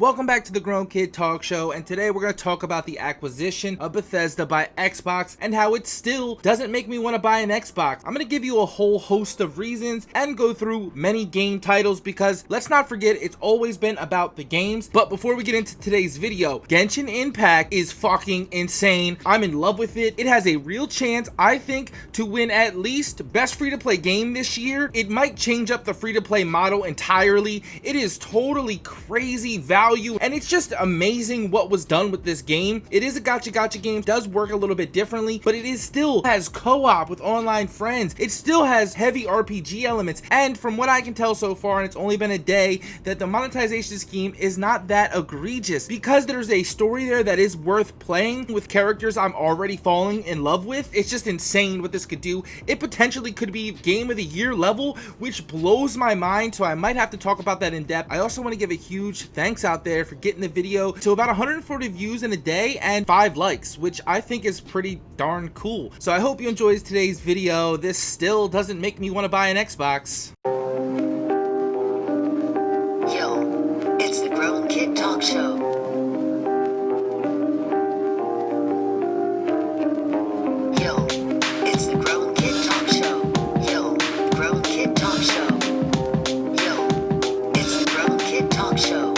Welcome back to the Grown Kid Talk Show, and today we're going to talk about the acquisition of Bethesda by Xbox and how it still doesn't make me want to buy an Xbox. I'm going to give you a whole host of reasons and go through many game titles because let's not forget it's always been about the games. But before we get into today's video, Genshin Impact is fucking insane. I'm in love with it. It has a real chance, I think, to win at least best free-to-play game this year. It might change up the free-to-play model entirely. It is totally crazy value, and it's just amazing what was done with this game. It is a gacha game, does work a little bit differently, but it is still has co-op with online friends. It still has heavy RPG elements, and from what I can tell so far, and it's only been a day, that the monetization scheme is not that egregious because there's a story there that is worth playing with characters I'm already falling in love with. It's just insane what this could do. It potentially could be game of the year level, which blows my mind, so I might have to talk about that in depth. I also want to give a huge thanks out there for getting the video to about 140 views in a day and 5 likes, which I think is pretty darn cool. So I hope you enjoyed today's video. This still doesn't make me want to buy an Xbox. Yo, it's the Grown Kid Talk Show. Yo, it's the Grown Kid Talk Show. Yo, Grown Kid Talk Show. Yo, it's the Grown Kid Talk Show.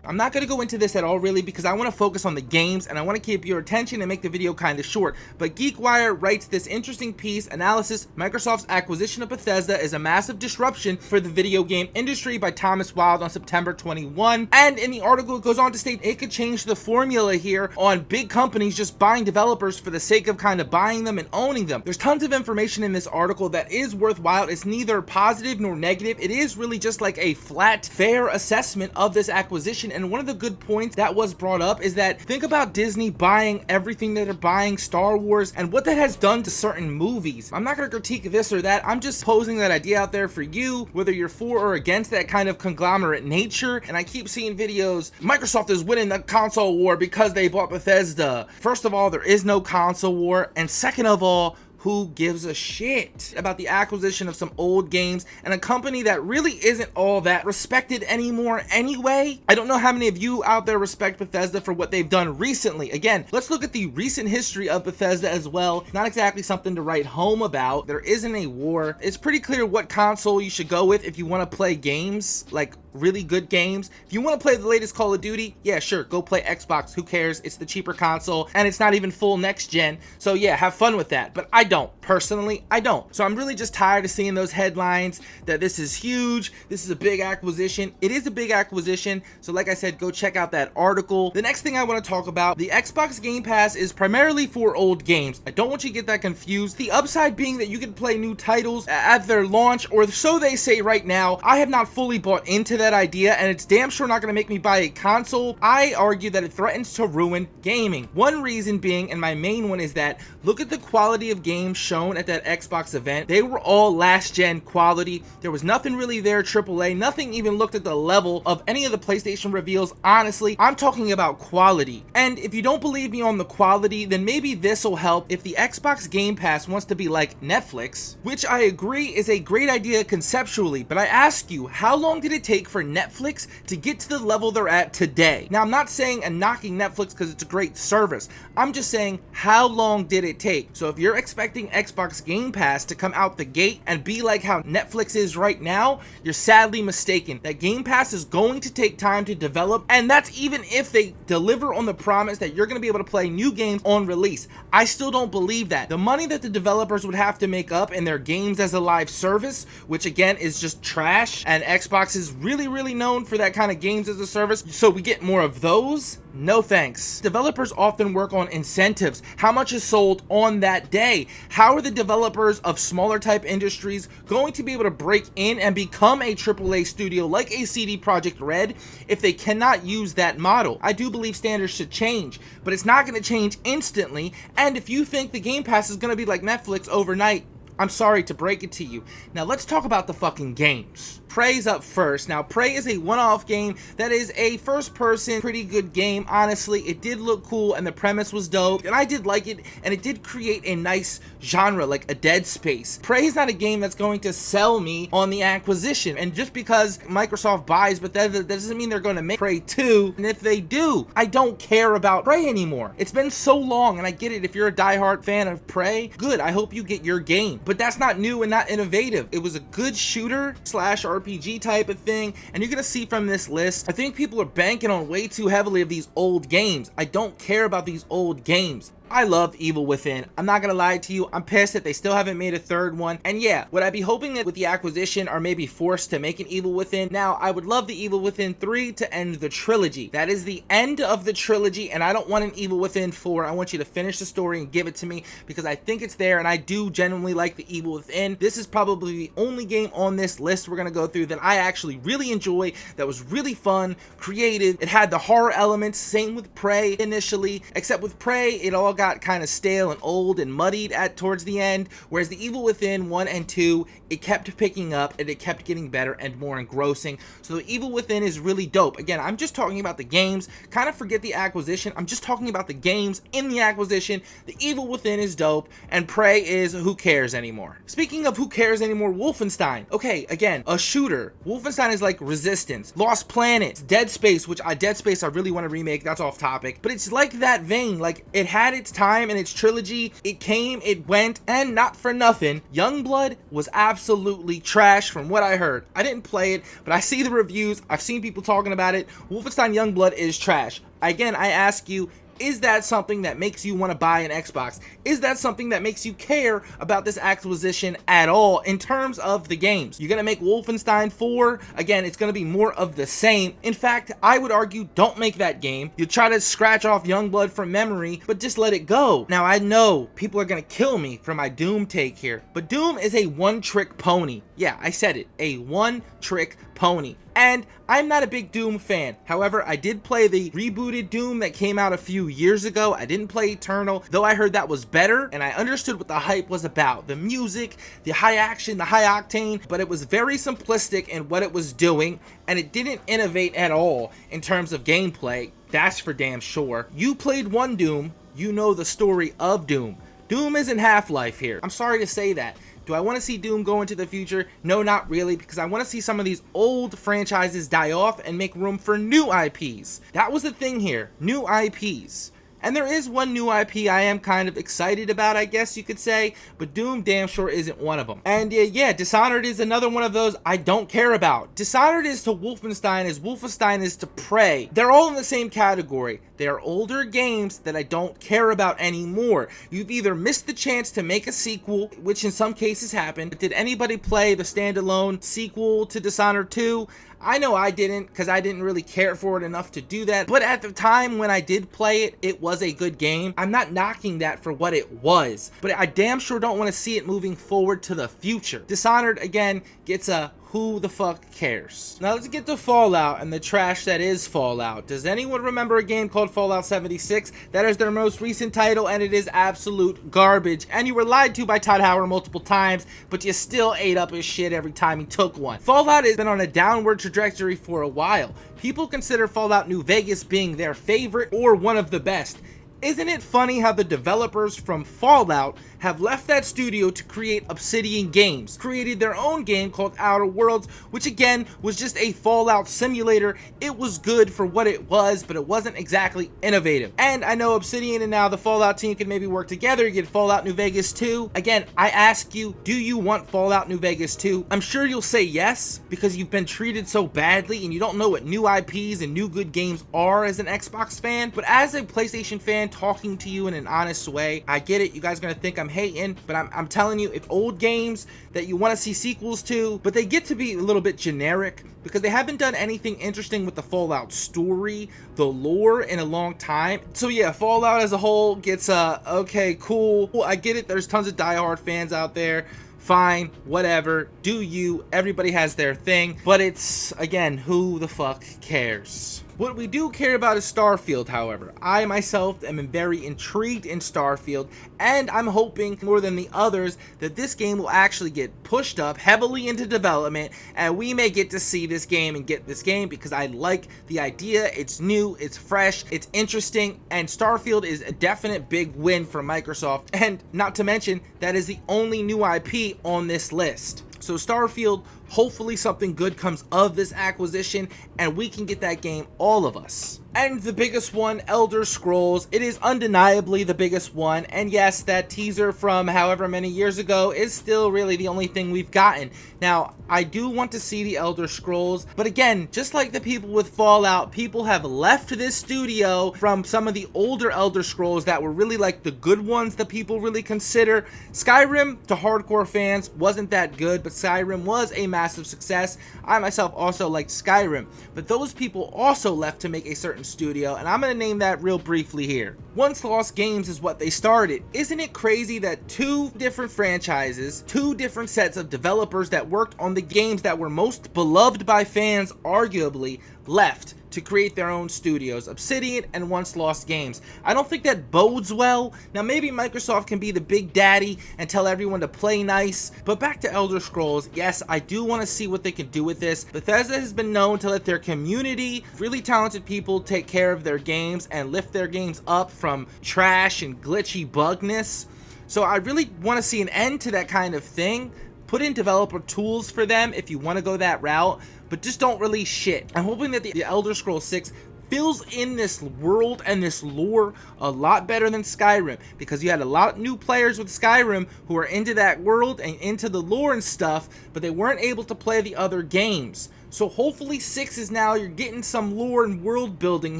I'm not going to go into this at all really because I want to focus on the games and I want to keep your attention and make the video kind of short. But Geekwire writes this interesting piece analysis: Microsoft's acquisition of Bethesda is a massive disruption for the video game industry by Thomas Wild on September 21. And in the article it goes on to state it could change the formula here on big companies just buying developers for the sake of kind of buying them and owning them. There's tons of information in this article that is worthwhile. It's neither positive nor negative. It is really just like a flat, fair assessment of this acquisition. And one of the good points that was brought up is that think about Disney buying everything that they're buying, Star Wars, and what that has done to certain movies. I'm not going to critique this or that. I'm just posing that idea out there for you, whether you're for or against that kind of conglomerate nature. And I keep seeing videos, Microsoft is winning the console war because they bought Bethesda. First of all, there is no console war. And second of all, who gives a shit about the acquisition of some old games and a company that really isn't all that respected anymore anyway? I don't know how many of you out there respect Bethesda for what they've done recently. Again, let's look at the recent history of Bethesda as well. Not exactly something to write home about. There isn't a war. It's pretty clear what console you should go with if you want to play games, like really good games. If you want to play the latest Call of Duty, yeah, sure, go play Xbox. Who cares? It's the cheaper console and it's not even full next gen. So yeah, have fun with that. But I don't. Personally, I don't. So I'm really just tired of seeing those headlines that this is huge, this is a big acquisition. It is a big acquisition. So like I said, go check out that article. The next thing I want to talk about, the Xbox Game Pass is primarily for old games. I don't want you to get that confused. The upside being that you can play new titles at their launch, or so they say right now. I have not fully bought into that idea, and it's damn sure not going to make me buy a console. I argue that it threatens to ruin gaming. One reason being, and my main one, is that look at the quality of games shown at that Xbox event. They were all last gen quality. There was nothing really there AAA. Nothing even looked at the level of any of the PlayStation reveals. Honestly, I'm talking about quality. And if you don't believe me on the quality, then maybe this will help. If the Xbox Game Pass wants to be like Netflix, which I agree is a great idea conceptually, but I ask you, how long did it take for Netflix to get to the level they're at today? Now, I'm not saying and knocking Netflix because it's a great service. I'm just saying, how long did it take? So if you're expecting Xbox Game Pass to come out the gate and be like how Netflix is right now, you're sadly mistaken. That Game Pass is going to take time to develop, and that's even if they deliver on the promise that you're going to be able to play new games on release. I still don't believe that. The money that the developers would have to make up in their games as a live service, which again is just trash, and Xbox is really known for that kind of games as a service, so we get more of those. No thanks. Developers often work on incentives. How much is sold on that day? How are the developers of smaller type industries going to be able to break in and become a AAA studio like a CD Projekt Red if they cannot use that model? I do believe standards should change, but it's not going to change instantly. And if you think the Game Pass is going to be like Netflix overnight, I'm sorry to break it to you. Now let's talk about the fucking games. Prey's up first. Now Prey is a one-off game that is a first-person pretty good game. Honestly, it did look cool and the premise was dope and I did like it, and it did create a nice genre like a Dead Space. Prey is not a game that's going to sell me on the acquisition, and just because Microsoft buys Bethesda, that doesn't mean they're going to make Prey 2, and if they do, I don't care about Prey anymore. It's been so long, and I get it, if you're a diehard fan of Prey, good, I hope you get your game, but that's not new and not innovative. It was a good shooter slash RPG type of thing, and you're gonna see from this list, I think people are banking on way too heavily of these old games. I don't care about these old games. I love Evil Within. I'm not gonna lie to you, I'm pissed that they still haven't made a third one. And yeah, would I be hoping that with the acquisition or maybe forced to make an Evil Within? Now, I would love the Evil Within 3 to end the trilogy. That is the end of the trilogy, and I don't want an Evil Within 4. I want you to finish the story and give it to me because I think it's there, and I do genuinely like the Evil Within. This is probably the only game on this list we're gonna go through that I actually really enjoy, that was really fun, creative. It had the horror elements, same with Prey initially, except with Prey, it all got kind of stale and old and muddied towards the end, whereas the Evil Within 1 and 2, it kept picking up and it kept getting better and more engrossing. So the Evil Within is really dope. Again, I'm just talking about the games, kind of forget the acquisition, I'm just talking about the games in the acquisition. The Evil Within is dope, and Prey is who cares anymore. Speaking of who cares anymore, Wolfenstein. Okay, again, a shooter. Wolfenstein is like Resistance, Lost Planets, Dead Space, which Dead Space I really want to remake, that's off topic, but it's like that vein. Like, it had its time in its trilogy, it came, it went, and not for nothing, Youngblood was absolutely trash from what I heard. I didn't play it, but I see the reviews, I've seen people talking about it. Wolfenstein Youngblood is trash. Again, I ask you, is that something that makes you want to buy an Xbox? Is that something that makes you care about this acquisition at all in terms of the games? You're going to make Wolfenstein 4? Again, it's going to be more of the same. In fact, I would argue don't make that game. You try to scratch off Youngblood from memory, but just let it go. Now, I know people are going to kill me for my Doom take here, but Doom is a one-trick pony. Yeah, I said it, a one-trick pony. And I'm not a big Doom fan. However, I did play the rebooted Doom that came out a few years ago. I didn't play Eternal, though I heard that was better, and I understood what the hype was about. The music, the high action, the high octane, but it was very simplistic in what it was doing, and it didn't innovate at all in terms of gameplay. That's for damn sure. You played one Doom, you know the story of Doom. Doom isn't Half-Life here. I'm sorry to say that. Do I want to see Doom go into the future? No, not really, because I want to see some of these old franchises die off and make room for new IPs. That was the thing here, new IPs. And there is one new IP I am kind of excited about, I guess you could say, but Doom damn sure isn't one of them. And yeah, Dishonored is another one of those I don't care about. Dishonored is to Wolfenstein as Wolfenstein is to Prey. They're all in the same category. They are older games that I don't care about anymore. You've either missed the chance to make a sequel, which in some cases happened. Did anybody play the standalone sequel to Dishonored 2? I know I didn't, because I didn't really care for it enough to do that, but at the time when I did play it, it was a good game. I'm not knocking that for what it was, but I damn sure don't want to see it moving forward to the future. Dishonored, again, gets a who the fuck cares. Now let's get to Fallout and the trash that is Fallout. Does anyone remember a game called Fallout 76? That is their most recent title, and it is absolute garbage. And you were lied to by Todd Howard multiple times, but you still ate up his shit every time he took one. Fallout has been on a downward trajectory for a while. People consider Fallout New Vegas being their favorite or one of the best. Isn't it funny how the developers from Fallout have left that studio to create Obsidian Games, created their own game called Outer Worlds, which again was just a Fallout simulator. It was good for what it was, but it wasn't exactly innovative. And I know Obsidian and now the Fallout team can maybe work together, get Fallout New Vegas 2. Again, I ask you, do you want Fallout New Vegas 2? I'm sure you'll say yes, because you've been treated so badly and you don't know what new IPs and new good games are as an Xbox fan. But as a PlayStation fan talking to you in an honest way, I get it, you guys are gonna think I'm hating, but I'm telling you, if old games that you want to see sequels to, but they get to be a little bit generic because they haven't done anything interesting with the Fallout story, the lore, in a long time. So yeah, Fallout as a whole gets okay, cool. Well, I get it, there's tons of diehard fans out there. Fine, whatever, do you, everybody has their thing, but it's, again, who the fuck cares? What we do care about is Starfield, however. I myself am very intrigued in Starfield, and I'm hoping more than the others that this game will actually get pushed up heavily into development, and we may get to see this game and get this game because I like the idea. It's new, it's fresh, it's interesting, and Starfield is a definite big win for Microsoft, and not to mention that is the only new IP on this list. So Starfield, hopefully something good comes of this acquisition and we can get that game, all of us. And the biggest one, Elder Scrolls. It is undeniably the biggest one, and yes, that teaser from however many years ago is still really the only thing we've gotten. Now, I do want to see the Elder Scrolls, but again, just like the people with Fallout, people have left this studio from some of the older Elder Scrolls that were really like the good ones that people really consider. Skyrim, to hardcore fans, wasn't that good, but Skyrim was a massive success. I myself also liked Skyrim, but those people also left to make a certain studio, and I'm going to name that real briefly here. Once Lost Games is what they started. Isn't it crazy that two different franchises, two different sets of developers that worked on the games that were most beloved by fans, arguably, left to create their own studios, Obsidian and Once Lost Games? I don't think that bodes well. Now maybe Microsoft can be the big daddy and tell everyone to play nice, but back to Elder Scrolls, yes, I do want to see what they can do with this. Bethesda has been known to let their community, really talented people, take care of their games and lift their games up from trash and glitchy bugness. So I really want to see an end to that kind of thing. Put in developer tools for them if you want to go that route, but just don't release shit. I'm hoping that the Elder Scrolls 6 fills in this world and this lore a lot better than Skyrim, because you had a lot of new players with Skyrim who are into that world and into the lore and stuff, but they weren't able to play the other games. So hopefully 6 is now, you're getting some lore and world building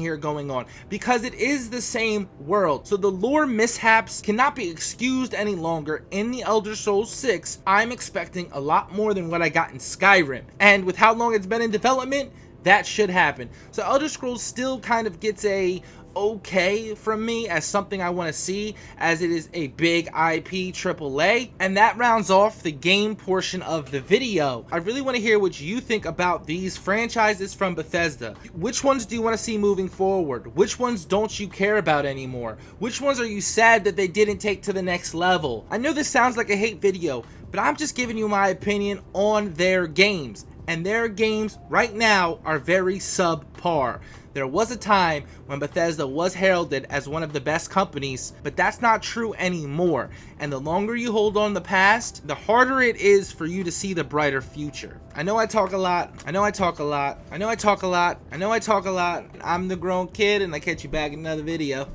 here going on, because it is the same world. So the lore mishaps cannot be excused any longer. In the Elder Scrolls 6, I'm expecting a lot more than what I got in Skyrim. And with how long it's been in development, that should happen. So Elder Scrolls still kind of gets a okay from me as something I want to see, as it is a big IP AAA. And that rounds off the game portion of the video. I really want to hear what you think about these franchises from Bethesda. Which ones do you want to see moving forward? Which ones don't you care about anymore? Which ones are you sad that they didn't take to the next level? I know this sounds like a hate video, but I'm just giving you my opinion on their games. And their games right now are very subpar. There was a time when Bethesda was heralded as one of the best companies, but that's not true anymore. And the longer you hold on the past, the harder it is for you to see the brighter future. I know I talk a lot. I know I talk a lot. I know I talk a lot. I know I talk a lot. I'm the grown kid, and I catch you back in another video.